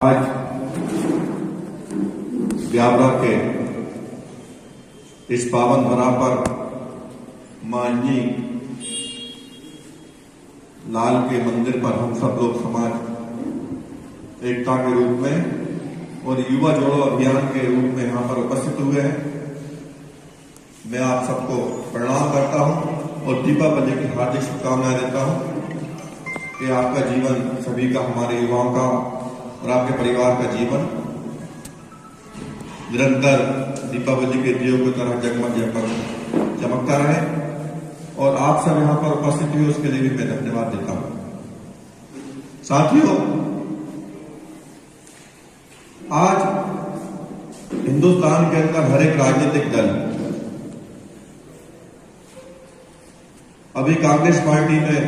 आज ब्यावरा के इस पावन धरा पर मांझी लाल के मंदिर पर हम सब लोग समाज एकता के रूप में और युवा जोड़ो अभियान के रूप में यहाँ पर उपस्थित हुए हैं। मैं आप सबको प्रणाम करता हूँ और दीपावली की हार्दिक शुभकामनाएं देता हूँ कि आपका जीवन, सभी का, हमारे युवाओं का और आपके परिवार का जीवन निरंतर दीपावली के दियों की तरह जगमग जगमग चमकता रहे। और आप सब यहाँ पर उपस्थित हुए उसके लिए भी मैं धन्यवाद देता हूं। साथियों, आज हिंदुस्तान के अंदर हर एक राजनीतिक दल, अभी कांग्रेस पार्टी में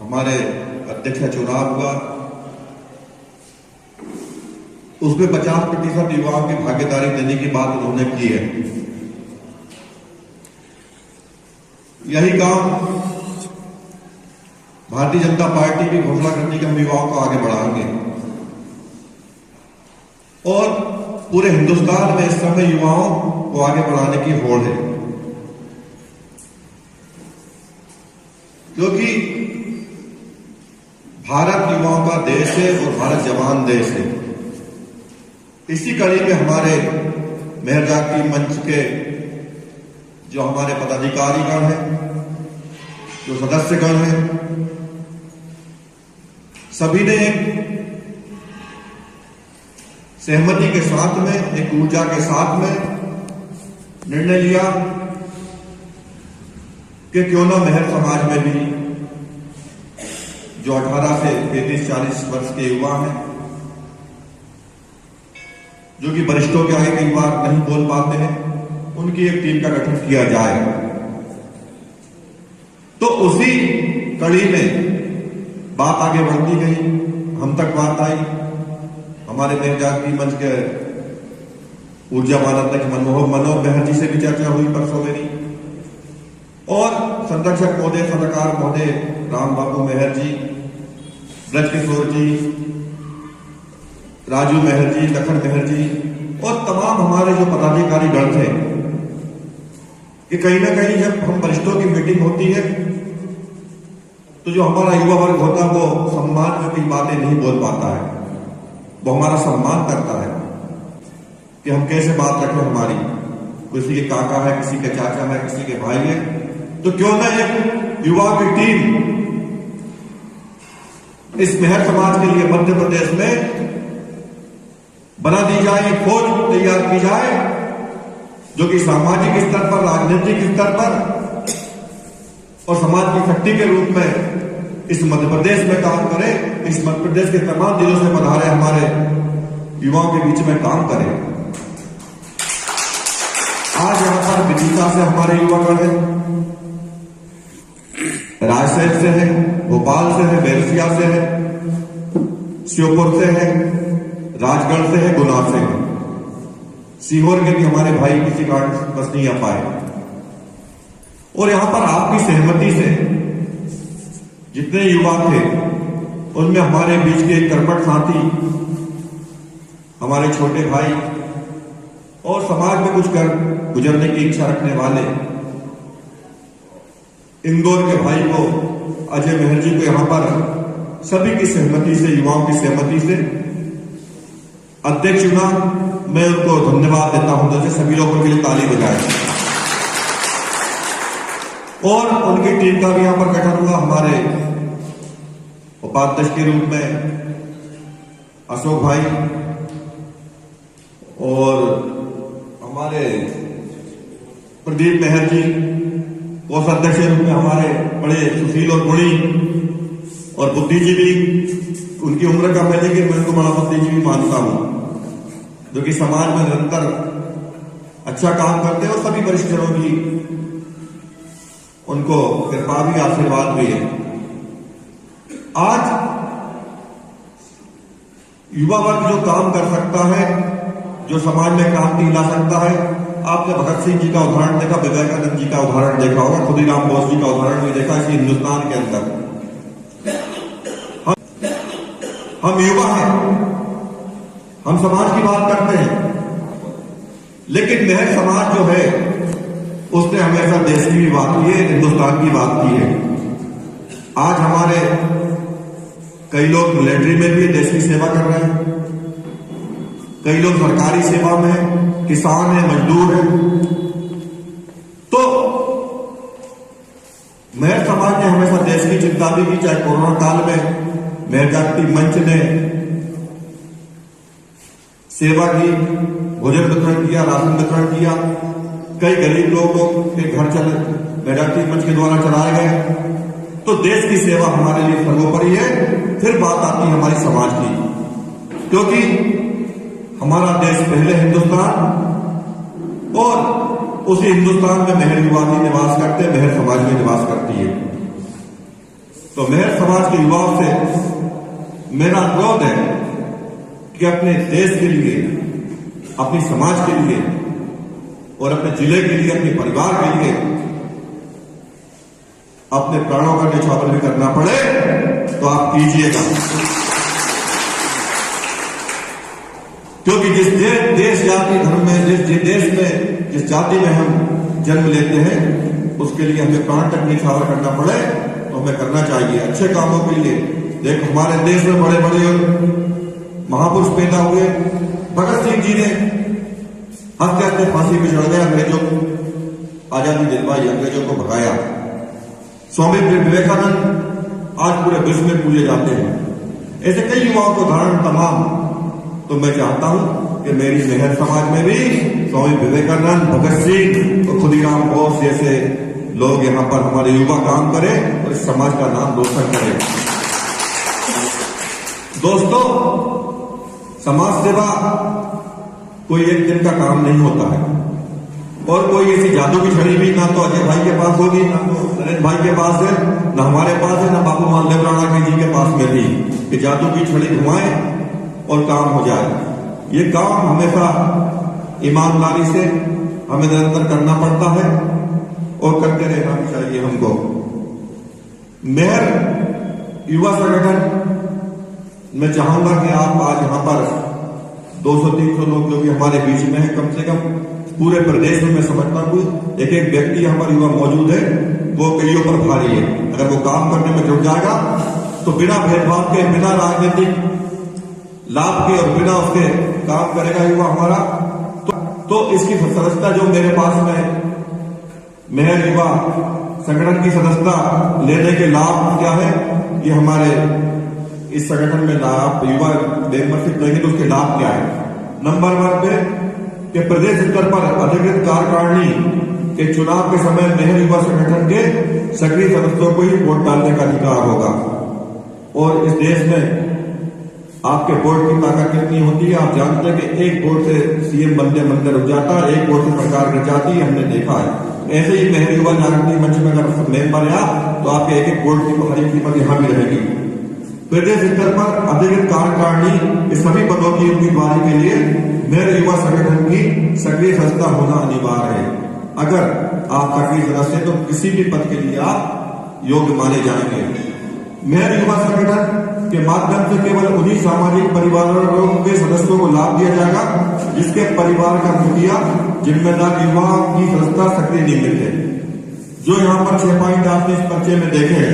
हमारे अध्यक्ष का चुनाव हुआ, उसमें 50% युवाओं की भागीदारी देने की बात उन्होंने की है। यही काम भारतीय जनता पार्टी की घोषणा करने के हम युवाओं को आगे बढ़ाएंगे और पूरे हिंदुस्तान में इस समय युवाओं को आगे बढ़ाने की होड़ है, क्योंकि भारत युवाओं का देश है और भारत जवान देश है। इसी कड़ी में हमारे मेहर जागृति मंच के जो हमारे पदाधिकारीगण हैं, जो सदस्यगण हैं, सभी ने एक सहमति के साथ में, एक ऊर्जा के साथ में निर्णय लिया कि क्यों ना मेहर समाज में भी जो 18 से 33-40 वर्ष के युवा हैं, जो कि वरिष्ठों के आगे कई बार नहीं बोल पाते हैं, उनकी एक टीम का गठन किया जाए। तो उसी कड़ी में बात आगे बढ़ती गई, हम तक बात आई। हमारे मेहर जागृति मंच के ऊर्जावान अध्यक्ष मनोहर मेहर जी से भी चर्चा हुई परसों मेरी, और संरक्षक महोदय, सलाहकार महोदय राम बाबू मेहर जी, ब्रज किशोर जी, राजू मेहर जी, लखन मेहर जी और तमाम हमारे जो पदाधिकारी गण थे, कि कहीं ना कहीं जब हम वरिष्ठों की मीटिंग होती है तो जो हमारा युवा वर्ग होता है वो सम्मान में कई बातें नहीं बोल पाता है, वो हमारा सम्मान करता है कि हम कैसे बात रखें हमारी। किसी के काका है, किसी के चाचा है, किसी के भाई है, तो क्यों ना एक युवा की टीम इस मेहर समाज के लिए मध्य प्रदेश में बना दी जाए, एक फौज तैयार की जाए जो कि सामाजिक स्तर पर, राजनीतिक स्तर पर और समाज की शक्ति के रूप में इस मध्य प्रदेश में काम करे, इस मध्य प्रदेश के तमाम जिलों से पधारे हमारे युवाओं के बीच में काम करे। आज यहां पर विदिशा से हमारे युवागण हैं, रायसेन से है, भोपाल से है, बैरसिया से है, श्योपुर से है, राजगढ़ से है, गुना से है, सीहोर के भी हमारे भाई किसी कारण बस नहीं आ पाए। और यहां पर आपकी सहमति से जितने युवा थे उनमें हमारे बीच के एक कर्मठ साथी, हमारे छोटे भाई और समाज में कुछ कर गुजरने की इच्छा रखने वाले इंदौर के भाई को, अजय मेहर जी को यहां पर सभी की सहमति से, युवाओं की सहमति से अध्यक्ष चुना। मैं उनको धन्यवाद देता हूं, जैसे सभी लोगों के लिए ताली बजाएं। और उनकी टीम का भी यहां पर गठन हुआ। हमारे उपाध्यक्ष के रूप में अशोक भाई और हमारे प्रदीप मेहर जी, कोषाध्यक्ष के रूप में हमारे बड़े सुशील और गुणी और बुद्धिजीवी, उनकी उम्र कम है लेकिन मैं उनको बड़ा बुद्धिजीवी मानता हूं, जो कि समाज में निरंतर अच्छा काम करते हैं और सभी वरिष्ठजनों की उनको कृपा भी, आशीर्वाद भी है। आज युवा वर्ग जो काम कर सकता है, जो समाज में क्रांति ला सकता है, आपने भगत सिंह जी का उदाहरण देखा, विवेकानंद जी का उदाहरण देखा होगा, खुदीराम बोस जी का उदाहरण भी देखा इसी हिंदुस्तान के अंदर। हम युवा हैं, हम समाज की बात करते हैं, लेकिन मेहर समाज जो है उसने हमेशा देश की भी बात की है, हिंदुस्तान की बात की है। आज हमारे कई लोग मिलिट्री में भी देश की सेवा कर रहे हैं, कई लोग सरकारी सेवा में हैं, किसान हैं, मजदूर हैं। तो मेहर समाज ने हमेशा देश की चिंता भी की, चाहे कोरोना काल में मेहर जागृति मंच ने सेवा की, भोजन वितरण किया, राशन वितरण किया, कई गरीब लोगों के घर चले मेहर जागृति मंच के द्वारा चलाए गए। तो देश की सेवा हमारे लिए सर्वोपरि है। फिर बात आती है हमारी समाज की, क्योंकि हमारा देश पहले हिंदुस्तान, और उसी हिंदुस्तान में मेहर युवाती निवास करते, मेहर समाज में निवास करती है। तो मेहर समाज के युवाओं से मेरा अनुरोध है कि अपने देश के लिए, अपनी समाज के लिए और अपने जिले के लिए, अपने परिवार के लिए अपने प्राणों का न्यौछावर भी करना पड़े तो आप कीजिएगा। क्योंकि जिस देश जाति धर्म में, जिस देश में, जिस जाति में हम जन्म लेते हैं, उसके लिए हमें प्राण तक न्यौछावर करना पड़े तो हमें करना चाहिए अच्छे कामों के लिए। देखो हमारे देश में बड़े बड़े महापुरुष पैदा हुए। भगत सिंह जी ने हंसते हंसते फांसी पे चढ़ गए, अंग्रेजों को आजादी दिलवाई, अंग्रेजों को भगाया। स्वामी विवेकानंद आज पूरे विश्व में पूजे जाते हैं। ऐसे कई युवाओं को उदाहरण तमाम। तो मैं चाहता हूं कि मेरी मेहर समाज में भी स्वामी विवेकानंद, भगत सिंह और खुदीराम बोस जैसे लोग यहां पर हमारे युवा काम करें और इस समाज का नाम रोशन करें। दोस्तों, समाज सेवा कोई एक दिन का काम नहीं होता है, और कोई ऐसी जादू की छड़ी भी ना तो अजय भाई के पास होगी, ना तो नरेंद्र भाई के पास है, ना हमारे पास है, ना बाबू मालदेव राणा के जी के पास में थी कि जादू की छड़ी घुमाए और काम हो जाए। ये काम हमेशा ईमानदारी से हमें निरंतर करना पड़ता है और करते रहना भी चाहिए हमको। मेहर युवा संगठन, मैं चाहूंगा कि आप आज यहां पर 200-300 लोग जो भी हमारे बीच में है, कम से कम पूरे प्रदेश में मैं समझता हूं एक एक व्यक्ति यहाँ पर युवा मौजूद है, वो कईयों पर भारी है। अगर वो काम करने में जुट जाएगा तो बिना भेदभाव के, बिना राजनीतिक लाभ के और बिना उसके काम करेगा युवा हमारा। तो इसकी सदस्यता जो मेरे पास में मेहर युवा संगठन की सदस्यता लेने के लाभ क्या है, ये हमारे इस संगठन में लाभ युवा मेंबरशिप लेंगे तो उसके लाभ क्या है। नंबर 1 पे कि प्रदेश स्तर पर अधिकृत कार्यकारिणी के चुनाव के समय मेहर युवा संगठन के सक्रिय सदस्यों को ही वोट डालने का अधिकार होगा। और इस देश में आपके वोट की ताकत कितनी होती है आप जानते हैं कि एक वोट से सीएम बनने रुक जाता है, एक वोट से सरकार गिर जाती है, हमने देखा है। ऐसे ही मेहर युवा जागृति मंच में अगर मेंबर आया तो आपके एक एक वोट की हरी कीमत यहां भी रहेगी। प्रदेश स्तर पर अधिकृत कार्यकारिणी के सभी पदों की उम्मीदवारी के लिए मेहर युवा संगठन की सक्रिय सदस्यता होना अनिवार्य है। अगर आप सक्रिय सदस्य हैं तो किसी भी पद के लिए आप योग्य माने जाएंगे। मेहर युवा संगठन के माध्यम से केवल उन्हीं सामाजिक परिवारों के सदस्यों को लाभ दिया जाएगा जिसके परिवार का मुखिया जिम्मेदार युवा की सदस्यता सक्रिय नियमित है। जो यहाँ पर 6 पॉइंट आपने इस पर्चे में देखे हैं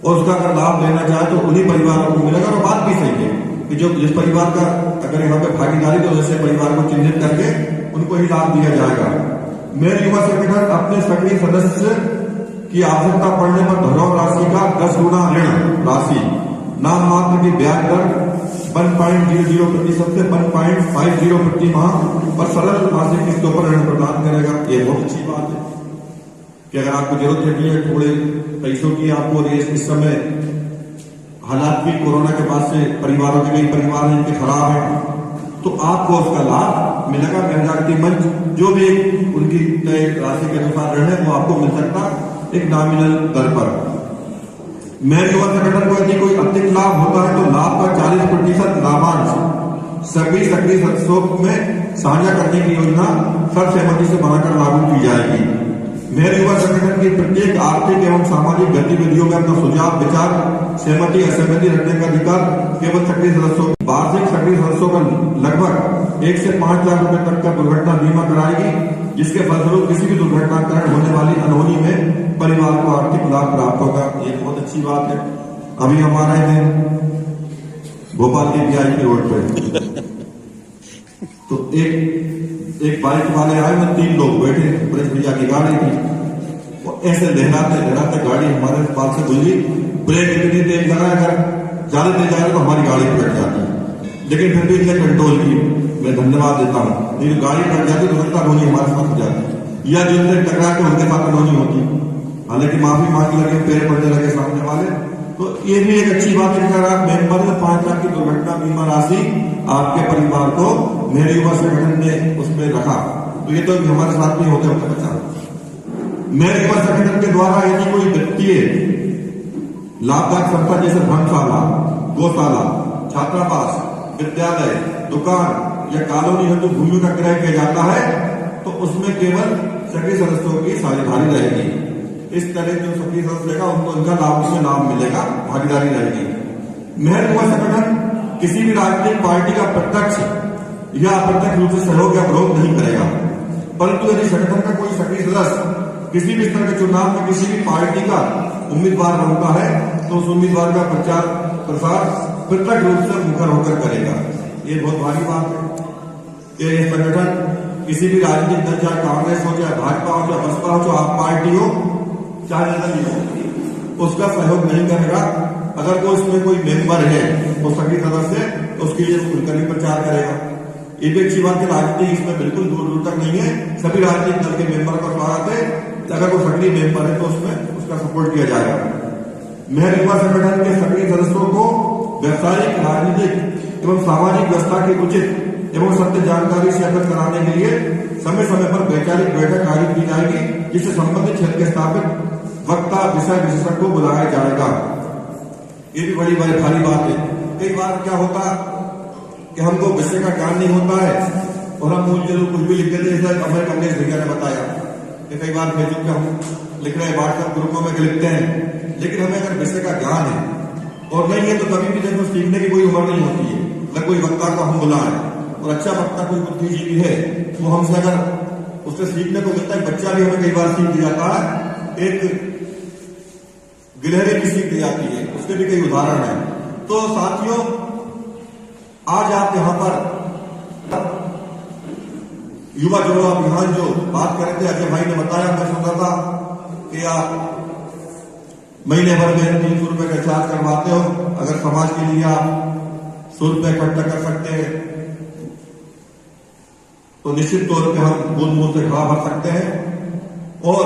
और उसका अगर लाभ लेना चाहे तो उन्हीं परिवारों को मिलेगा। और बात भी सही है कि जो जिस परिवार का अगर यहाँ पे भागीदारी तो ऐसे परिवार को चिन्हित करके उनको ही लाभ दिया जाएगा। मेहर युवा संगठन अपने सक्रिय सदस्य की आवश्यकता पड़ने पर धनराशि राशि का 10 गुना ऋण राशि नाम मात्र की ब्याज दर 1.00% से 1.50 प्रति माह पर सरल मासिक किस्तों पर ऋण प्रदान करेगा। ये बहुत अच्छी बात है कि अगर आपको जरूरत है थोड़े पैसों की आपको, और इस समय हालात भी कोरोना के बाद से परिवारों के कई परिवार हैं जिनके खराब है, तो आपको उसका लाभ मिलेगा। मेहर जागृति मंच जो भी उनकी तय राशि के अनुसार ऋण है वो आपको मिल सकता एक नॉमिनल दर पर। मेहर युवा संगठन को यदि कोई अतिरिक्त लाभ होता है तो लाभ का 40% लाभांश सभी सक्रिय सदस्यों में साझा करने की योजना सर्वसहमति से बनाकर लागू की जाएगी। मेरे युवा संगठन की प्रत्येक आर्थिक एवं सामाजिक गतिविधियों में अपना सुझाव, विचार, सहमति, असहमति रखने का अधिकार केवल सक्रिय सदस्यों। वार्षिक सक्रिय सदस्यों का लगभग 1 से 5 लाख रुपए तक का दुर्घटना बीमा कराएगी, जिसके फलस्वरूप किसी भी दुर्घटना के कारण होने वाली अनहोनी में परिवार को आर्थिक लाभ प्राप्त होगा। ये बहुत अच्छी बात है। अभी हमारे हैं भोपाल के VIP रोड पे तो एक बाइक वाले आए में 3 लोग बैठे, ब्रज भैया की गाड़ी थी, वो ऐसे लहराते लहराते गाड़ी हमारे पास से गुजरी। ब्रेक इतनी तेज लगा, अगर ज्यादा तेज जाए तो हमारी गाड़ी पलट जाती, लेकिन फिर भी इसने कंट्रोल की। मैं धन्यवाद देता हूँ। नहीं तो गाड़ी पलट जाती तो लगता रोनी हमारे साथ हो जाती, या जिनसे टकरा के उनके साथ रोनी होती। हालांकि माफी मांगने लगे, पैर पड़ने लगे सामने वाले। तो ये भी एक अच्छी बात है कि अगर आप मेंबर में 5 लाख की दुर्घटना बीमा राशि आपके परिवार को मेरे युवा संगठन ने उसमें रखा, तो ये तो हमारे साथ नहीं होते होते बचा। मेरे युवा संगठन के द्वारा यदि कोई वित्तीय लाभदायक संस्था जैसे धर्मशाला, गौशाला, छात्रावास, विद्यालय, दुकान या कॉलोनी हेतु भूमि का क्रय किया जाता है, तो उसमें केवल सक्रिय सदस्यों की साझेदारी रहेगी। इस तरह जो सक्रिय सदस्य रहेगा उनको इनका लाभ, उसमें लाभ मिलेगा, भागीदारी रहेगी। मेहर युवा संगठन किसी भी राजनीतिक पार्टी का प्रत्यक्ष या अप्रत्यक्ष रूप से सहयोग या विरोध नहीं करेगा, परंतु यदि संगठन का कोई सक्रिय सदस्य किसी भी स्तर के चुनाव में किसी भी पार्टी का उम्मीदवार बनता है, तो उस उम्मीदवार का प्रचार प्रसार प्रत्यक्ष रूप से मुखर होकर करेगा। ये बहुत भारी बात है कि ये संगठन किसी भी राजनीतिक दल, चाहे कांग्रेस हो, चाहे भाजपा हो, चाहे बसपा हो, चाहे आप पार्टी हो, चाहे जनता हो, उसका सहयोग नहीं करेगा। अगर कोई उसमें कोई मेंबर है, वो सक्रिय सदस्य, तो उसके लिए खुलकर ही प्रचार करेगा। ये भी अच्छी बात है। राजनीति इसमें बिल्कुल दूर दूर तक नहीं है, सभी राजनीतिक दल के मेंबर का स्वागत है। अगर वो सक्रिय मेंबर है तो उसमें उसका सपोर्ट किया जाएगा। मेहर युवा संगठन के सक्रिय सदस्यों को व्यवसायिक, राजनीतिक एवं सामाजिक व्यवस्था की उचित एवं सत्य जानकारी से अवगत कराने के लिए समय समय पर वैचारिक बैठक आयोजित की जाएगी, जिससे संबंधित क्षेत्र के स्थापित वक्ता, विषय विशेषज्ञ को बुलाया जाएगा। ये भी बड़ी भारी बात है। कई बार क्या होता कि हमको विषय का ज्ञान नहीं होता है और हम मूल जरूर कुछ भी लिख देते हैं, जैसा हमारे कमलेश भैया ने बताया कि कई बार फेसबुक पे हम लिख रहे हैं, व्हाट्सएप ग्रुपों में लिखते हैं, लेकिन हमें अगर विषय का ज्ञान है और नहीं है तो कभी भी देखो सीखने की कोई उम्र नहीं होती है। अगर कोई वक्ता को हम बुलाएं और अच्छा वक्ता कोई बुद्धिजीवी है, वो हमसे अगर उससे सीखने को मिलता है, बच्चा भी हमें कई बार सीख जाता है, एक गिलहरी की सीख दी जाती है, उसके भी कई उदाहरण है। तो साथियों, आज आप यहां पर युवा जोड़ो अभियान जो बात कर रहे थे, अजय भाई ने बताया, मैं सुन रहा था कि आप महीने भर में 300 रुपए का रिचार्ज करवाते हो, अगर समाज के लिए आप 100 रुपए इकट्ठा कर सकते हैं तो निश्चित तौर पे हम बूंद बूंद से घड़ा भर सकते हैं। और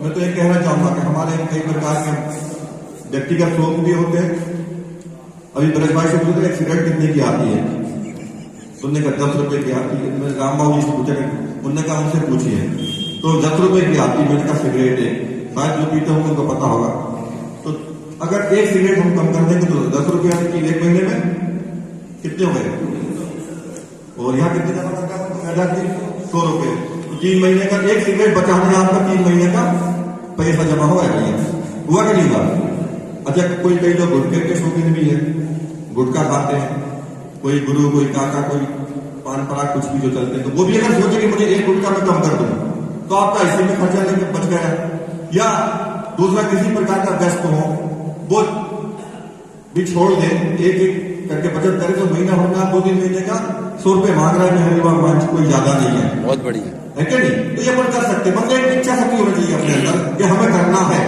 मैं तो ये कहना चाहूंगा कि हमारे कई प्रकार के व्यक्तिगत शौक भी होते हैं। अभी ब्रज भाई से पूछते एक सिगरेट कितने की आती है, सुनने का 10 रुपए की आती है। मैंने राम बाबू जी से पूछा, उनने कहा उनसे पूछिए, तो 10 रुपए की आती है। मैंने कहा सिगरेट है, शायद जो पीते होंगे उनको पता होगा। तो अगर एक सिगरेट हम कम कर देंगे तो 10 रुपया की एक महीने में कितने हो गए, और यहाँ कितने जमा करता है 100 रुपए, तो 3 महीने का एक सिगरेट बचाने आपका 3 महीने का पैसा जमा हुआ है, हुआ कि नहीं हुआ। अच्छा, कोई कई लोग गुटखे के शौकीन भी है, गुटखा खाते हैं, कोई गुरु, कोई काका, कोई पान पराग, कुछ भी जो चलते हैं, तो वो भी अगर सोचे कि मुझे एक गुटखा में कम कर दूं तो आपका इसी में खर्चा लेके बच गया। या दूसरा किसी प्रकार का व्यस्त हो, वो भी छोड़ दे, एक एक करके बचत करे, तो महीना होगा 2-3 महीने का 100 रुपए मांग रहा है मेहर युवा मंच, कोई ज्यादा नहीं है, बहुत बढ़िया है क्या नहीं। तो ये अपन कर सकते, बस एक इच्छा शक्ति होनी चाहिए अपने अंदर कि हमें करना है।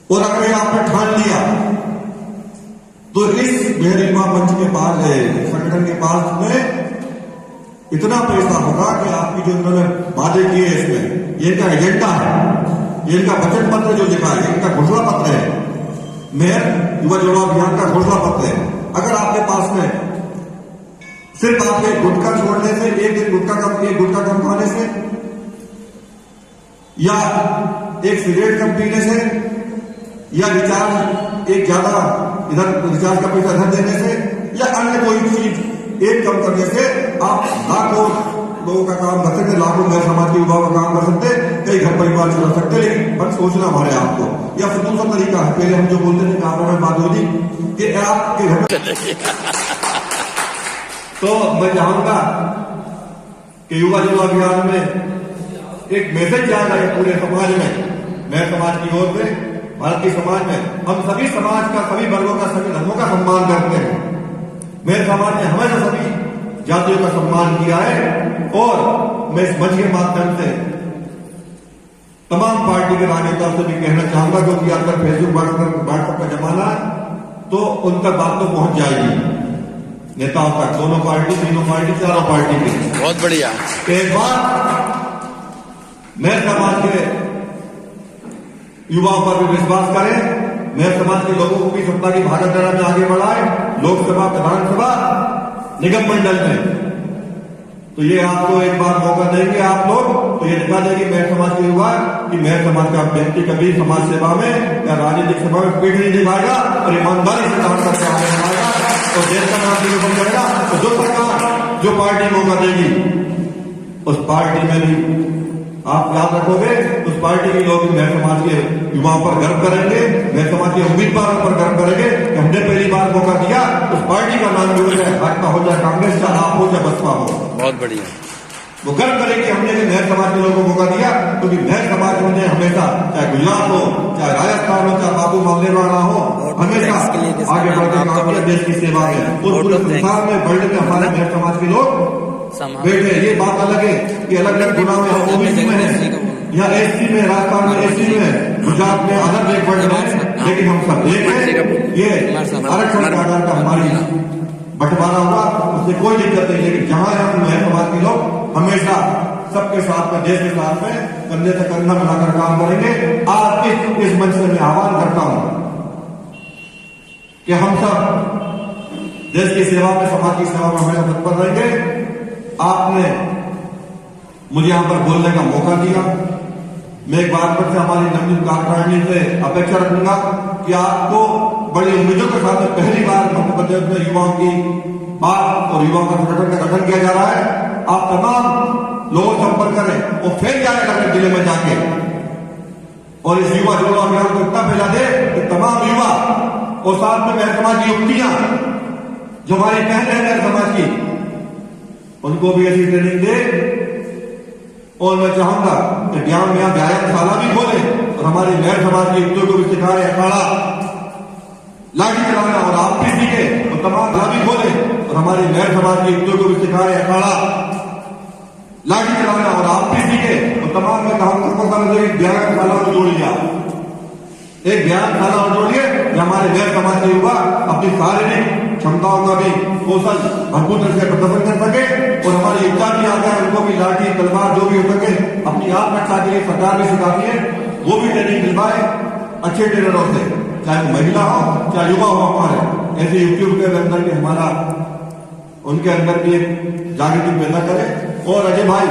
और अगर आपने ठान लिया तो इस मेहर युवा मंच के पास, संगठन के पास में इतना पैसा होगा कि आपकी जो इन्होंने वादे किए इसमें, ये इनका एजेंडा है, ये इनका वचन पत्र जो लिखा है, इनका घोषणा पत्र है, मेहर युवा जोड़ो अभियान का घोषणा पत्र है। अगर आपके पास में सिर्फ आपके गुटखा छोड़ने से, एक दिन गुटखा कम खाने से, या एक सिगरेट कम पीने से, या रिचार्ज एक ज्यादा इधर रिचार्ज का पैसा इधर देने से, या अन्य कोई चीज एक कम करने से आप लाखों लोगों का काम कर सकते, लाखों मेरे समाज के युवा का काम कर सकते, कई घर परिवार चला सकते, लेकिन बस सोचना हमारे आपको। या फिर दूसरा तरीका है, पहले हम जो बोलते थे कहा में बात होती कि आपके घर में तो मैं चाहूंगा कि युवा जन अभियान में एक मैसेज जा रहा है पूरे समाज में, मेरे समाज की ओर से, भारतीय समाज में हम सभी समाज का, सभी वर्गों का, सभी धर्मों का सम्मान करते हैं। मेरे समाज ने हमेशा सभी जातियों का सम्मान किया है और मैं इस मंच के माध्यम से तमाम पार्टी के राजनेताओं से भी कहना चाहूंगा, क्योंकि आजकल फेसबुक व्हाट्सएप का जमाना है, तो उन तक बात तो पहुंच जाएगी नेताओं तक, दोनों पार्टी, तीनों पार्टी, चारों पार्टी की। बहुत बढ़िया। एक बार मेरे समाज के युवाओं पर भी विश्वास करें, मेरे समाज के लोगों को भी सत्ता की भागीदारी में आगे बढ़ाए, लोकसभा, विधानसभा, निगम मंडल में। तो ये आपको एक बार मौका देंगे आप लोग, तो ये दिखा देंगे मेरे समाज के युवा कि मेरे समाज का व्यक्ति कभी समाज सेवा में या राजनीतिक सेवा में पीठ नहीं दिखाएगा और ईमानदारी से काम करके आगे बढ़ाएगा और देश का नाम निरूपण करेगा। तो जो सरकार, जो पार्टी मौका देगी, उस पार्टी में भी आप याद रखोगे, उस पार्टी के लोग मेरे समाज के युवाओं पर गर्व करेंगे, मेरे समाज के उम्मीदवारों पर गर्व करेंगे कि हमने पहली बार मौका दिया, उस पार्टी का नाम जो है भाजपा हो चाहे कांग्रेस, चाहे आप हो चाहे बसपा हो। बहुत बढ़िया। वो गर्व करेंगे हमने मेहर समाज के लोगों को मौका दिया, क्योंकि मेहर समाज ने हमेशा, चाहे गुजरात हो, चाहे राजस्थान हो, चाहे बाबू मामलेवाला हो, हमेशा आगे बढ़ते काम किया देश की सेवा में। उस पूरे संसार में वर्ल्ड में हमारे मेहर समाज के लोग बैठे। ये बात अलग है कि अलग अलग गुना में हम ओबीसी में है या एससी में, राजस्थान में एससी में, गुजरात में अदर बैकवर्ड में, लेकिन हम सब एक है। ये आरक्षण के आधार पर हमारी बंटवारा हुआ, उससे कोई दिक्कत नहीं। लेकिन जहां हम मेहर समाज के लोग हमेशा सबके साथ में, देश के साथ में कंधे से कंधा मिलाकर काम करेंगे। आज इस मंच से मैं आह्वान करता हूं कि हम सब देश की सेवा में, समाज की सेवा में हमेशा तत्पर रहेंगे। आपने मुझे यहां पर बोलने का मौका दिया, मैं एक बार फिर से हमारी नवनीत कार्यकारिणी से अपेक्षा रखूंगा कि आपको बड़ी उम्मीदों के साथ पहली बार मध्य प्रदेश में युवाओं की बात और युवाओं का संगठन का गठन किया जा रहा है। आप तमाम लोगों से संपर्क करें और फैल जाए अपने जिले में जाके, और इस युवा जोड़ो अभियान को इतना फैला दे कि तमाम युवा और साथ में मेरे समाज की युवतियां जो हमारी बहन है मेरे समाज की, उनको भी ऐसी ट्रेनिंग दे। और मैं चाहूंगा कि व्यायामशाला भी खोले और हमारी मेहर समाज की युवतियों को भी सिखाए अखाड़ा लाठी चलाना, और आप भी सीखे और तमाम भी खोले और हमारी मेहर समाज की युवतियों को भी सिखाए अखाड़ा लाठी चलाना, और आप भी सीखे और तमाम में कहूंगा व्यायामशाला को जोड़िए, एक व्यायामशाला और जोड़िए, हमारे मेहर समाज के युवा अपनी शारीरिक क्षमताओं का भी कौशल भरपूर तरह से प्रदर्शन कर सके, और हमारी युवता भी आ गया, उनको भी लाठी तलवार जो भी हो सके अपनी आत्मरक्षा के लिए सरकार भी सिखाती है, वो भी ट्रेनिंग दिलवाए अच्छे ट्रेनरों से, चाहे वो महिला हो चाहे युवा हो। हमारे ऐसे यूट्यूब के अंदर भी हमारा उनके अंदर भी एक जागृति पैदा करें। और अजय भाई,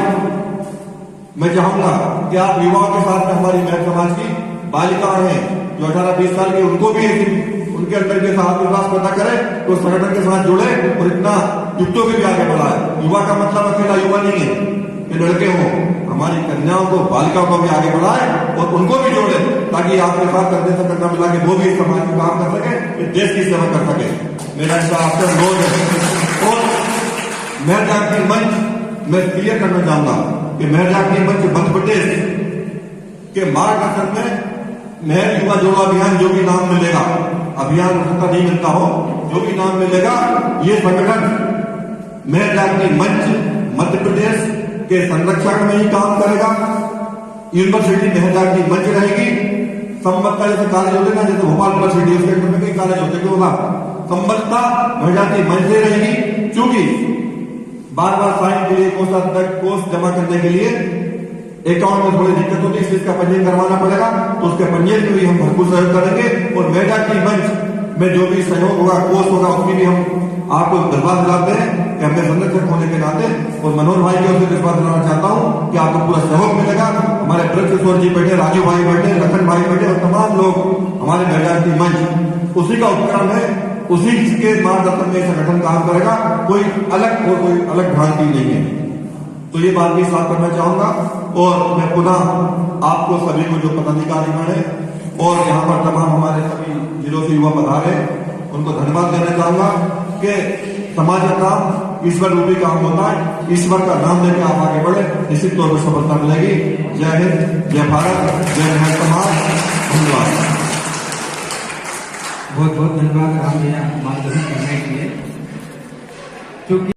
मैं चाहूंगा कि आप युवाओं के साथ में हमारी मेहर समाज की बालिकाएं हैं जो 18-20 साल की, उनको भी उनके अंदर के साथ विश्वास पैदा करे, तो संगठन के साथ जुड़े और इतना युवतियों के भी आगे बढ़ाए। युवा का मतलब अकेला युवा नहीं है कि लड़के हों, हमारी कन्याओं को, बालिकाओं को भी आगे बढ़ाए और उनको भी जोड़े, ताकि आपके साथ कंधे से कंधा मिला के वो भी समाज में काम कर सके, देश की सेवा कर सके। मेरा ऐसा आपसे अनुरोध है। और मेहर जागृति मंच मैं क्लियर करना चाहूंगा कि मेहर जागृति मंच मध्य प्रदेश के मार्गदर्शन में मेहर युवा जोड़ो अभियान, जो भी नाम मिलेगा, अभियान उसका नहीं मिलता हो, जो भी नाम मिलेगा, ये संगठन मेहर जागृति मंच मध्य प्रदेश के संरक्षण में ही काम करेगा। यूनिवर्सिटी मेहर जागृति मंच रहेगी। संबद्धता जैसे कॉलेज होते ना, जैसे भोपाल यूनिवर्सिटी, उसके अंदर में कई कॉलेज होते, क्यों होगा? संबद्धता मेहर जागृति मंच से रहेगी, क्योंकि बार बार साइन के लिए कोर्स जमा करने के लिए अकाउंट में थोड़ी दिक्कत होती है, इसलिए इसका पंजीयन करवाना पड़ेगा, तो उसके पंजीयन में भी हम भरपूर सहयोग करेंगे। और मेहर जागृति मंच में जो भी सहयोग होगा, कोर्स होगा, उसकी भी हम आपको विश्वास दिलाते हैं कि हमने संरक्षक होने के नाते, और मनोहर भाई की ओर से विश्वास दिलाना चाहता हूं कि आपको पूरा सहयोग मिलेगा। हमारे ब्रजकिशोर जी बैठे, राजू भाई बैठे, लखन भाई बैठे, और तमाम लोग हमारे मेहर जागृति मंच उसी का उपक्रम है, उसी के मार्गदर्शन में संगठन काम करेगा। कोई अलग भ्रांति नहीं है। तो ये बात भी साफ करना चाहूंगा। और मैं पुनः आपको सभी को जो पदाधिकारीगण है और यहाँ पर तमाम हमारे सभी जिलों से युवा पधारे उनको धन्यवाद देना चाहूंगा कि समाज का काम ईश्वर रूपी काम होता है। ईश्वर का नाम लेकर आप आगे बढ़े, निश्चित तौर पर सफलता मिलेगी। जय हिंद, जय भारत, जय हिंद समाज। धन्यवाद। बहुत बहुत धन्यवाद राम भैया मार्गदर्शन करने के लिए। क्योंकि